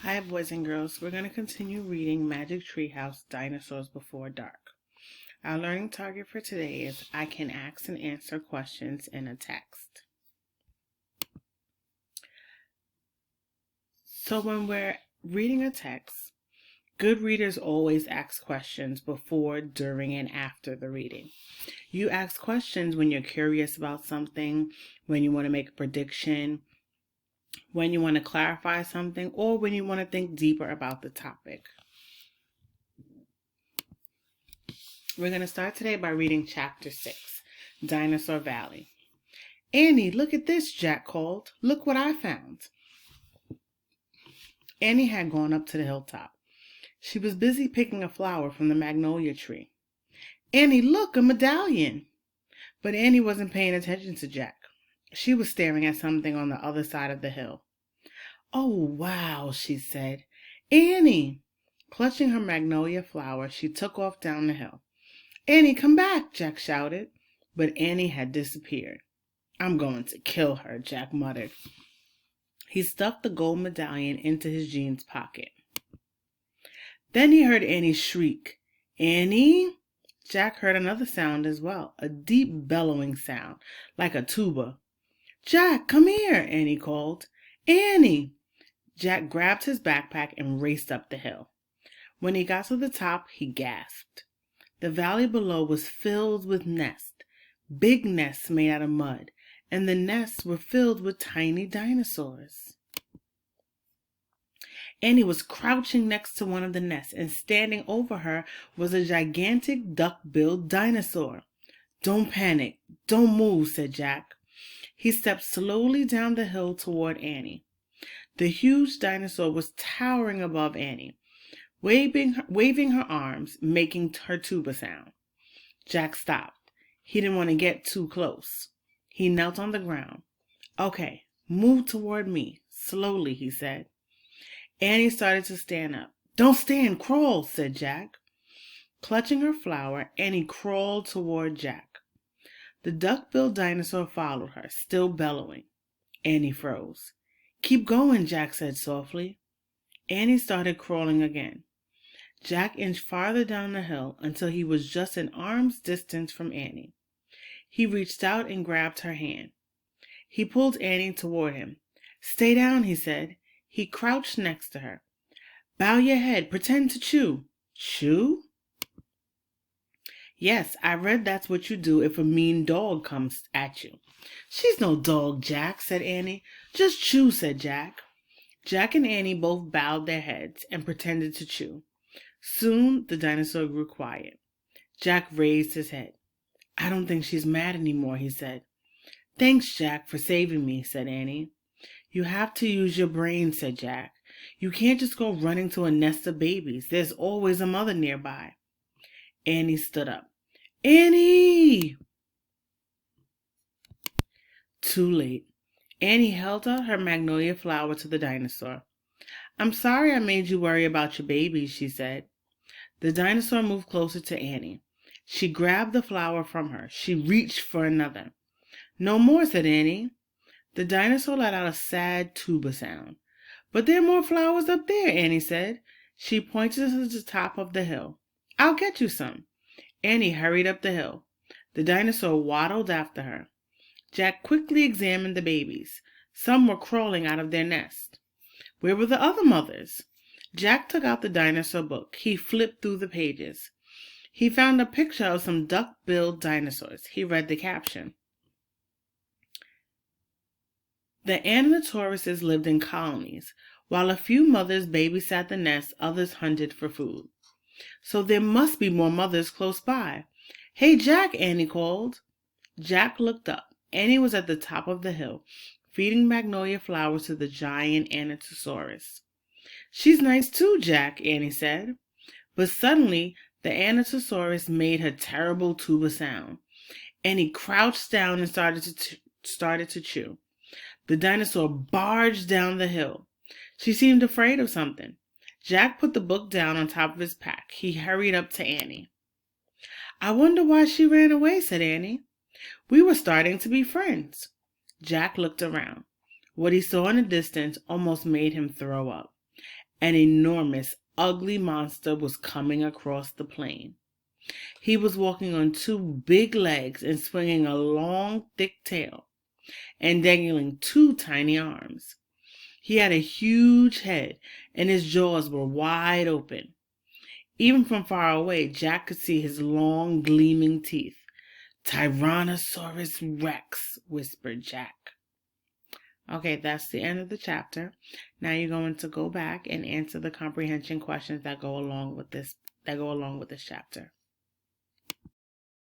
Hi, boys and girls. We're going to continue reading Magic Treehouse Dinosaurs Before Dark. Our learning target for today is I can ask and answer questions in a text. So when we're reading a text, good readers always ask questions before, during, and after the reading. You ask questions when you're curious about something, when you want to make a prediction, when you want to clarify something, or when you want to think deeper about the topic. We're going to start today by reading Chapter 6, Dinosaur Valley. Annie, look at this, Jack called. Look what I found. Annie had gone up to the hilltop. She was busy picking a flower from the magnolia tree. Annie, look, a medallion. But Annie wasn't paying attention to Jack. She was staring at something on the other side of the hill. Oh, wow, she said. Annie! Clutching her magnolia flower, she took off down the hill. Annie, come back, Jack shouted. But Annie had disappeared. I'm going to kill her, Jack muttered. He stuffed the gold medallion into his jeans pocket. Then he heard Annie shriek, Annie? Jack heard another sound as well, a deep bellowing sound, like a tuba. Jack, come here, Annie called. Annie! Jack grabbed his backpack and raced up the hill. When he got to the top, he gasped. The valley below was filled with nests, big nests made out of mud, and the nests were filled with tiny dinosaurs. Annie was crouching next to one of the nests, and standing over her was a gigantic duck-billed dinosaur. Don't panic, don't move, said Jack. He stepped slowly down the hill toward Annie. The huge dinosaur was towering above Annie, waving her arms, making her tuba sound. Jack stopped. He didn't want to get too close. He knelt on the ground. Okay, move toward me. Slowly, he said. Annie started to stand up. Don't stand, crawl, said Jack. Clutching her flower, Annie crawled toward Jack. The duck-billed dinosaur followed her, still bellowing. Annie froze. Keep going, Jack said softly. Annie started crawling again. Jack inched farther down the hill until he was just an arm's distance from Annie. He reached out and grabbed her hand. He pulled Annie toward him. Stay down, he said. He crouched next to her. Bow your head. Pretend to chew. Chew? Yes, I read that's what you do if a mean dog comes at you. She's no dog, Jack, said Annie. Just chew, said Jack. Jack and Annie both bowed their heads and pretended to chew. Soon the dinosaur grew quiet. Jack raised his head. I don't think she's mad anymore, he said. Thanks, Jack, for saving me, said Annie. You have to use your brain, said Jack. You can't just go running to a nest of babies. There's always a mother nearby. Annie stood up. Annie! Too late. Annie held out her magnolia flower to the dinosaur. I'm sorry I made you worry about your babies, she said. The dinosaur moved closer to Annie. She grabbed the flower from her. She reached for another. No more, said Annie. The dinosaur let out a sad tuba sound. But there are more flowers up there, Annie said. She pointed to the top of the hill. I'll get you some. Annie hurried up the hill. The dinosaur waddled after her. Jack quickly examined the babies. Some were crawling out of their nest. Where were the other mothers? Jack took out the dinosaur book. He flipped through the pages. He found a picture of some duck-billed dinosaurs. He read the caption. The Anatauruses lived in colonies. While a few mothers babysat the nest, others hunted for food. So there must be more mothers close by. Hey, Jack, Annie called. Jack looked up. Annie was at the top of the hill, feeding magnolia flowers to the giant Anatosaurus. She's nice too, Jack, Annie said. But suddenly, the Anatosaurus made her terrible tuba sound. Annie crouched down and started to chew. The dinosaur barged down the hill. She seemed afraid of something. Jack put the book down on top of his pack. He hurried up to Annie. I wonder why she ran away, said Annie. We were starting to be friends. Jack looked around. What he saw in the distance almost made him throw up. An enormous, ugly monster was coming across the plain. He was walking on two big legs and swinging a long, thick tail and dangling two tiny arms. He had a huge head and his jaws were wide open. Even from far away, Jack could see his long, gleaming teeth. "Tyrannosaurus Rex," whispered Jack. Okay, that's the end of the chapter. Now you're going to go back and answer the comprehension questions that go along with this chapter.